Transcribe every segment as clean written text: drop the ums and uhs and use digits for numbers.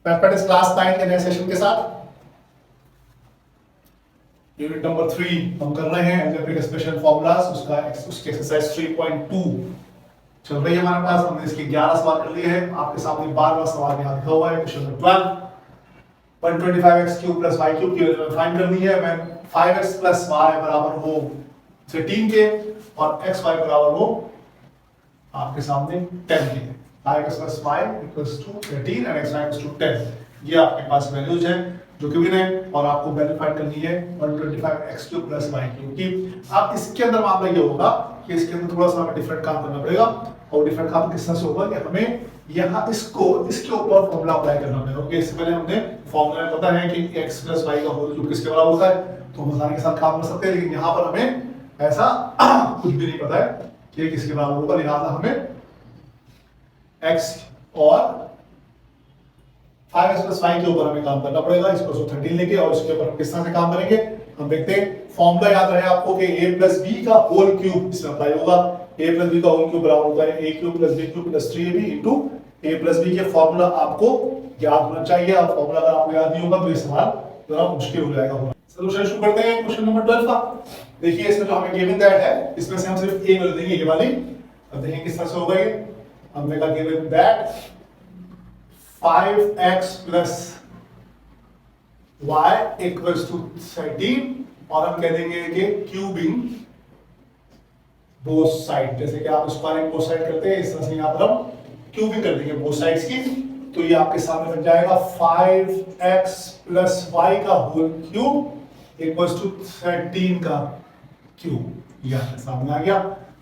Mathematics class 9 के नए session के साथ यूनिट नंबर 3 हम कर रहे हैं अलजेब्रिक एक्सप्रेशन फॉर्मूलाज उसकी एक्सरसाइज 3.2 चल रही है हमारे पास। हमने इसके 11 सवाल कर लिए हैं। आपके सामने 12वां सवाल यहाँ लिखा हुआ है question number 12 125x cube plus y cube की वैल्यू फाइंड करनी है। मैं 5x प्लस y बराबर हो 13 के और xy बराबर हो आपके सामने 10 के। 5x प्लस y equals to 13 and xy equals to 10। ये आपके पास वैल्यूज हैं जो कि है और आपको वैल्यू फाइंड करनी है 125x cube plus y cube की। अब इसके अंदर मामला ये होगा कि इसके अंदर थोड़ा सा हमें डिफरेंट काम करना पड़ेगा और डिफरेंट काम किस तरह से होगा कि हमें यहाँ इसको इसके ऊपर फॉर्मूला अप्लाई करना पड़ेगा। ओके, इससे पहले हमने फॉर्मूला में पता है कि x प्लस y का होल क्यूब किसके बराबर होता है तो हम आसानी के साथ काम कर सकते हैं, लेकिन यहाँ पर हमें ऐसा कुछ भी नहीं पता है कि किसके बराबर होगा। लिहाजा हमें x और 5x प्लस y के ऊपर हमें काम करना पड़ेगा। इसको 13 लेके और इसके ऊपर हम किस तरह से काम करेंगे हम देखते हैं। फॉर्मूला याद रहे आपको कि a प्लस b का होल क्यूब इसमें अप्लाई होगा। a प्लस b का होल क्यूब बराबर होता है a cube plus b cube plus 3ab into a plus b के फॉर्मूला आपको याद होना चाहिए। और फॉर्मूला अगर आपको याद नहीं होगा तो ये सवाल जरा मुश्किल हो जाएगा। सॉल्यूशन शुरू करते हैं क्वेश्चन नंबर 12 का। देखिए इसमें जो हमें गिवन दैट है इसमें से हम सिर्फ a वैल्यू देंगे, ये वाली। अब देखिए किस तरह से होगा ये। हमने कहा given that 5x plus y equals to 13 और हम कह देंगे कि क्यूबिंग बोथ साइड, जैसे कि आप स्क्वायरिंग बोथ साइड करते हैं इस तरह से यहाँ पर हम क्यूबिंग कर देंगे बोथ साइड्स की। तो ये आपके सामने बन जाएगा 5x plus y का होल क्यूब इक्वल्स टू 13 का क्यूब। ये आपके सामने आ गया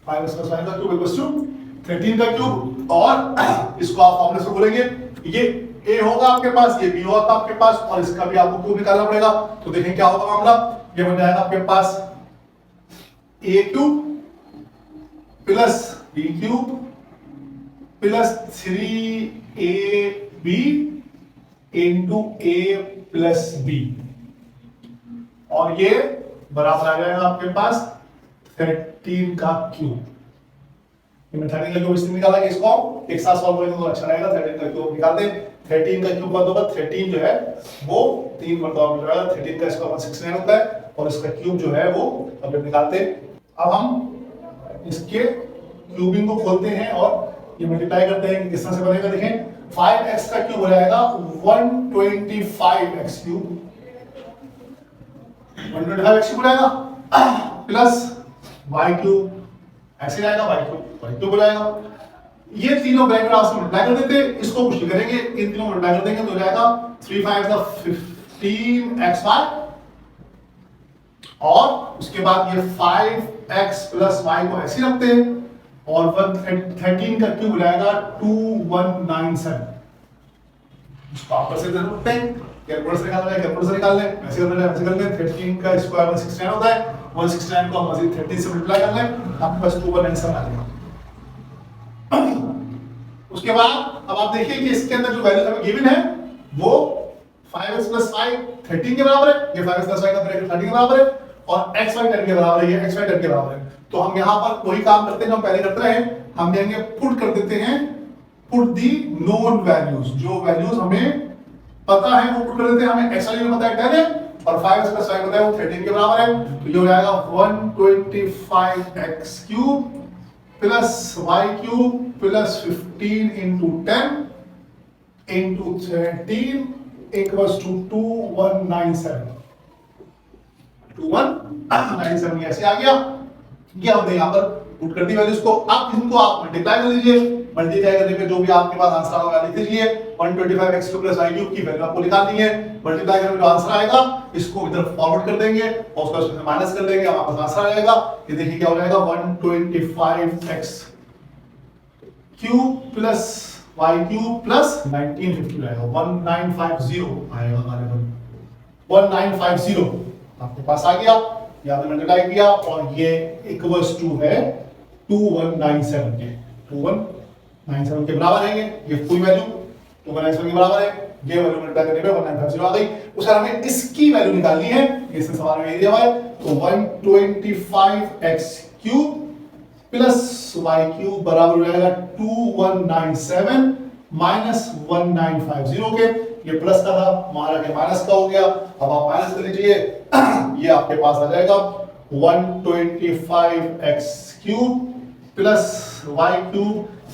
5x plus y का क्यूब इक्वल्स टू 13 का क्यूब। और इसको आप फॉर्मूले से बोलेंगे, ये a होगा आपके पास, ये b होगा आपके पास और इसका भी आपको क्यूब निकालना पड़ेगा। तो देखें क्या होगा मामला। ये बन जाएगा आपके पास a cube plus b cube plus 3ab into a plus b और ये बराबर आ जाएगा आपके पास 13 का क्यूब। मैं 13 का क्यूब इसलिए निकाला कि इसको एक साथ सॉल्व करेंगे तो अच्छा रहेगा। 13 का क्यूब निकाल दें। 13 का क्यूब का होगा 13 जो है वो 3 मरतबा मिल जाएगा। 13 का स्क्वायर 169 होता है और इसका क्यूब जो है वो अब निकालते हैं। अब हम इसके क्यूबिंग को खोलते हैं और ये मल्टीप्लाई करते हैं। किस तरह से बनेगा देखें। 5x का क्यूब हो जाएगा 125x क्यूब 125x क्यूब हो जाएगा प्लस y क्यूब ऐसे जाएगा y क्यूब हो जाएगा। ये तीनों ब्रैकेट आपस में मल्टीप्लाई कर देते हैं। इसको कुछ करेंगे, इन तीनों मल्टीप्लाई कर देंगे तो हो जाएगा 3 5 का 15xy और उसके बाद ये 5x प्लस y को ऐसे रखते हैं और 13 का क्यूब हो जाएगा 2197। इसको आप कैसे रखते हैं कैलकुलेटर से निकालना है, कैलकुलेटर से निकाल लें। ऐसे करना है, ऐसे कर लें। 13 का स्क्वायर 169 होता है। 169 को हम मजीद 13 से मल्टीप्लाई कर लें, आपके पास 2197 आ जाएगा। उसके बाद अब आप देखिए कि इसके अंदर जो वैल्यू हमें गिवन है वो 5x plus y 13 के बराबर है। ये 5x plus y का ब्रैकेट 13 के बराबर है और xy 10 के बराबर है। ये xy 10 के बराबर है। तो हम यहाँ पर वही काम करते हैं जो हम पहले करते रहे। हम देंगे पुट कर देते हैं पुट दी नोन वैल्यूज। जो वैल्यूज हमें पता है वो पुट कर देते हैं। हमें xy में पता है 10 है और 5x plus y पता है वो 13 के बराबर है। तो ये हो जाएगा 125x cube plus y cube plus 15 into 10 into 13 equals to 2197 ऐसे आ गया। ये हमने यहाँ पर पुट कर दी वैल्यूज को। अब इनको आप मल्टीप्लाई कर लीजिए। मल्टीप्लाई करने पे जो भी आपके पास आंसर आएगा लिख लीजिए। 125x cube plus y cube की वैल्यू आपको निकालनी है। मल्टीप्लाई करने में जो आंसर आएगा इसको इधर फॉरवर्ड कर देंगे और उसका उसमें माइनस कर देंगे, आपके पास आंसर आ जाएगा। ये देखिए क्या हो जाएगा 125x cube plus y cube plus 1950 आएगा 1950 आएगा हमारे पास 1950 आपके पास आ गया। यहाँ पे मल्टीप्लाई किया और ये इक्वल्स टू है 2197 के 2197 के बराबर है। ये फुल वैल्यू 2197 के बराबर है। ये वैल्यू मल्टीप्लाई करने पे 1950 आ गई। उसका हमें इसकी वैल्यू निकालनी है। इसमें सवाल में दिया हुआ है तो 125x cube plus y cube बराबर हो जाएगा 2197 माइनस 1950 के। ये प्लस का था, हमारा के माइनस का हो गया। अब आप माइनस कर लीजिए, ये आपके पास आ जाएगा 125x cube plus y cube,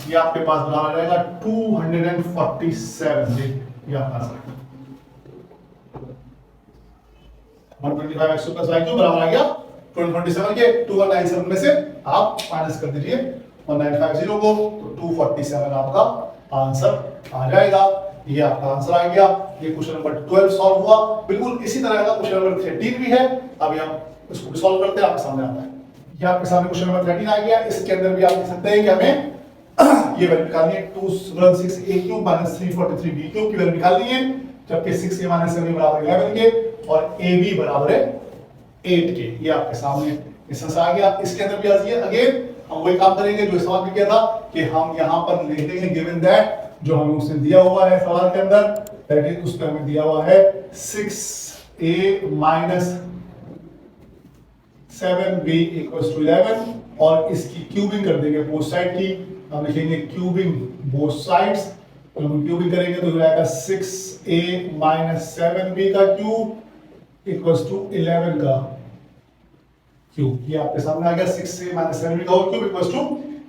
ये आपके पास बराबर आ जाएगा 247। ये आपका आंसर है 125x प्लस y क्यूब बराबर आ गया 247 के। 2197 में से आप माइनस कर दीजिए 1950 को, तो 247 आपका आंसर आ जाएगा। ये आपका आंसर आ गया। ये क्वेश्चन नंबर 12 सॉल्व हुआ। बिल्कुल इसी तरह का क्वेश्चन नंबर 13 भी है, अभी हम इसको भी सॉल्व करते हैं, आपके सामने आता है। ये आपके सामने क्वेश्चन नंबर 13 आ गया। इसके अंदर भी आप देख सकते हैं कि हमें ये वैल्यू निकालनी है 216a cube minus 343b cube की वैल्यू निकालनी है, जबकि 6a माइनस 7 बराबर 11 के और ab बराबर है 8 के। ये आपके सामने इसमें आ गया। इसके अंदर भी आइए अगेन हम वही काम करेंगे जो इस सवाल में किया था कि हम यहां पर लिख देंगे गिवन दैट, जो हमें उसने दिया हुआ है सवाल के अंदर, दैट इज उसमें हमें दिया हुआ है 6a minus 7b equals to 11 और इसकी क्यूबिंग कर देंगे बोथ साइड की। हम लिखेंगे क्यूबिंग बोथ साइड्स, तो हम क्यूबिंग करेंगे तो हो जाएगा 6a माइनस 7b का क्यूब इक्वल्स टू 11 का क्यूब। ये आपके सामने आ गया 6a माइनस 7b का whole cube equals to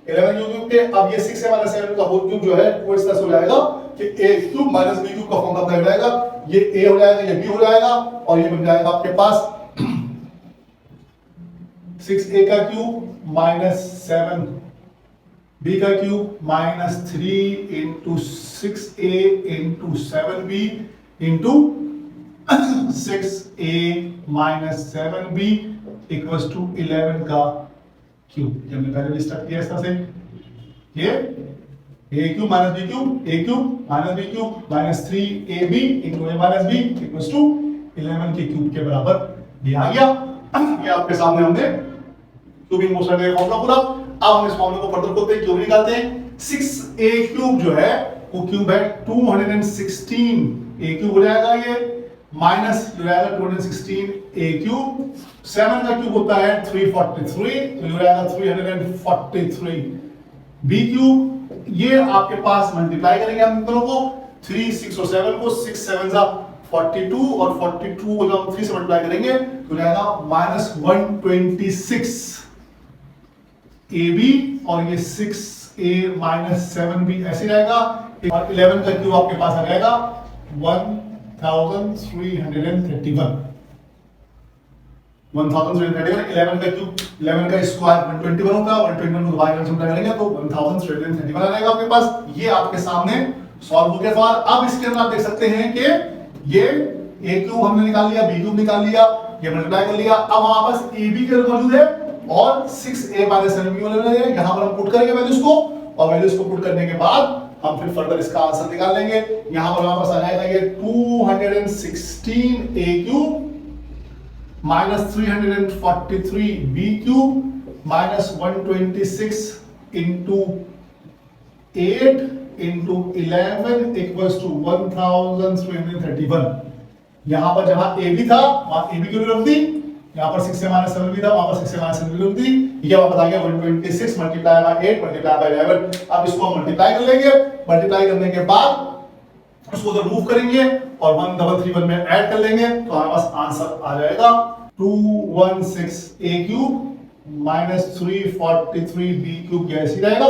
11 cube के। अब ये 6a माइनस 7b का होल क्यूब जो है वो इस तरह से हो जाएगा कि a cube minus b cube का फॉर्म अपना हो जाएगा। ये a हो जाएगा, ये b हो जाएगा और ये बन जाएगा आपके पास 6a का क्यूब माइनस 7b का cube minus 3 into 6a into 7b into 6a minus 7b equals to 11 का क्यूब। ये हमने पहले स्टार्ट किया इस तरह से, ये a cube minus b cube, a cube minus b cube minus 3ab into a minus b equals to 11 के क्यूब के बराबर ये आ गया। ये आपके सामने हमने क्यूबिंग मोशन का फॉर्मूला पूरा। अब हम इस फॉर्मूले को फर्दर करते हैं, क्यूब निकालते हैं। 6a क्यूब जो है वो क्यूब है 216 a क्यूब हो जाएगा, ये माइनस हो जाएगा 216 a क्यूब। 7 का क्यूब होता है 343, तो हो जाएगा 343 b क्यूब। ये आपके पास मल्टीप्लाई करेंगे हम दोनों को, 3 6 और 7 को, 6 7 जा 42 और 42 को जब हम 3 से मल्टीप्लाई करेंगे तो जाएगा माइनस 126 AB और ये 6A माइनस 7B ऐसे रहेगा। और 11 का क्यूब आपके पास आ जाएगा 1331। 1331 11 का क्यूब, 11 का स्क्वायर 121 होगा, 121 को बाहर से मल्टीप्लाई करेंगे तो 1331 आ जाएगा आपके पास। ये आपके सामने सॉल्व हो गया सवाल। अब इसके अंदर आप देख सकते हैं कि ये a क्यूब हमने निकाल लिया, b क्यूब निकाल लिया, ये मल्टीप्लाई कर लिया। अब हमारे पास ab के मौजूद है और 6a माइनस 7b वाले है, यहां पर हम पुट करेंगे वैल्यूज को और वैल्यूज को पुट करने के बाद हम फिर फर्दर इसका आंसर निकाल लेंगे। यहां पर हमारे पास आ जाएगा ये 216a cube minus 343b cube minus 126 into 8 into 11 equals to 1331। यहां पर जहां a भी था वहां a भी की वैल्यू रख दी, यहां पर 6 माइनस 7 भी था वहां पर 6 माइनस 7 भी रख दी। ये आप बता गया 126 मल्टीप्लाई बाय 8 मल्टीप्लाई बाय 11। अब इसको हम मल्टीप्लाई कर लेंगे, मल्टीप्लाई करने के बाद उसको उधर मूव करेंगे और 1331 में ऐड कर लेंगे तो हमारे पास आंसर आ जाएगा 216a cube minus 343b cube ऐसे ही रहेगा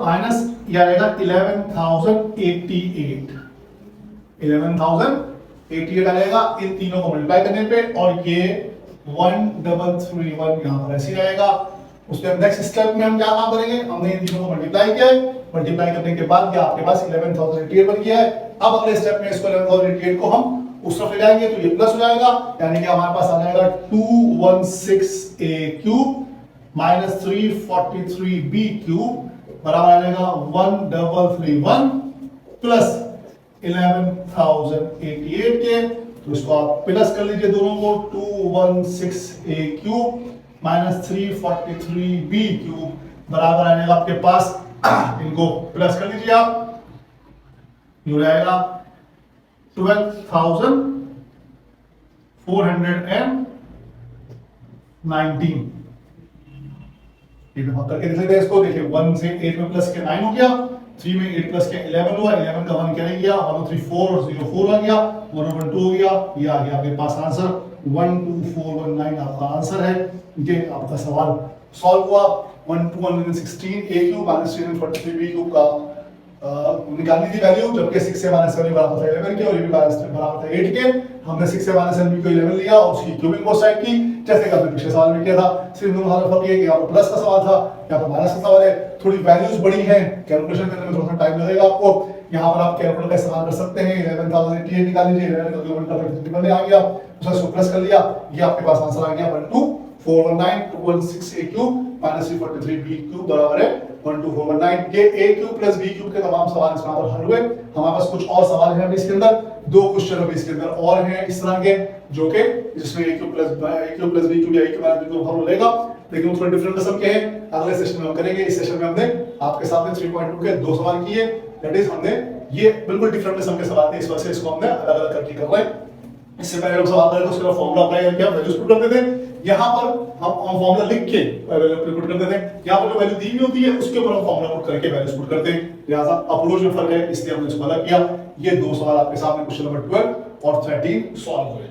माइनस यह रहेगा 11,088 आ जाएगा इन तीनों को मल्टीप्लाई करने पे और ये 1331 यहां पर ऐसे रहेगा। उसके नेक्स्ट स्टेप में हम क्या काम करेंगे, हमने इन तीनों को मल्टीप्लाई किया है, मल्टीप्लाई करने के बाद ये आपके पास 11,088 बन गया है। अब अगले स्टेप में इसको 11,088 को हम उस तरफ ले जाएंगे तो ये प्लस हो जाएगा, यानी कि हमारे पास आ जाएगा 216a cube minus 343b cube बराबर आ जाएगा 1331 प्लस 11,088 के। तो इसको आप प्लस कर लीजिए दोनों को, 216a cube minus 343b cube बराबर आ जाएगा आपके पास, इनको प्लस कर लीजिए आप, ये हो जाएगा 12,419। करके देख लेते हैं इसको, देखिए 1 से 8 में प्लस के 9 हो गया, 3 में 8 प्लस के 11 हुआ, 11 का 1 क्या नहीं गया, 103,404 आ गया, 112 हो गया, ये आ गया आपके पास आंसर 12419 आपका आंसर है। ये आपका सवाल सॉल्व हुआ। 116 a cube minus 343 b cube का निकालनी थी वैल्यू, जबकि 6 से माइनस 7 बराबर था 11 के और ये भी बराबर था 8 के। हमने 6 से माइनस 7 को 11 लिया और उसकी क्यूबिंग बोथ साइड की, जैसे कि हमने पिछले सवाल में किया था। सिर्फ दोनों हालत फर्क ये है कि यहाँ पर प्लस का सवाल था, यहाँ पर माइनस का सवाल है। थोड़ी वैल्यूज बड़ी हैं, कैलकुलेशन करने में थोड़ा सा टाइम लगेगा आपको। यहाँ पर आप कैलकुलेटर का इस्तेमाल कर सकते हैं। 11,088 निकाल लीजिए, 11 का क्यूबिंग करने आ गया, उसका प्लस कर लिया, ये आपके पास आंसर आ गया 12419 216 a cube minus 343 b cube बराबर है 12419। ये a cube plus b cube के तमाम सवाल इस पर हल हुए। हमारे पास कुछ और सवाल हैं अभी इसके अंदर, 2 क्वेश्चन अभी इसके अंदर और हैं इस तरह के, जो कि जिसमें a cube plus b cube या a cube minus b cube हल होगा, लेकिन थोड़े डिफरेंट किस्म के हैं। अगले सेशन में हम करेंगे। इस सेशन में हमने आपके सामने 3.2 के 2 सवाल किए, दैट इज हमने ये बिल्कुल डिफरेंट किस्म के सवाल थे, इस वजह से इसको हमने अलग-अलग करके कर रहे हैं। इससे पहले हम सवाल करें तो उसका फार्मूला अप्लाई करके हम वैल्यूज पुट करते थे। यहाँ पर हम फार्मूला लिख के वैल्यू पुट करते थे। यहाँ पर जो वैल्यू दी हुई होती है उसके ऊपर हम फार्मूला पुट करके वैल्यूज पुट करते हैं। लिहाजा अप्रोच में फर्क है, इसलिए हमने इसको अलग किया। ये 2 सवाल आपके सामने क्वेश्चन नंबर 12 और 13 सॉल्व हुए।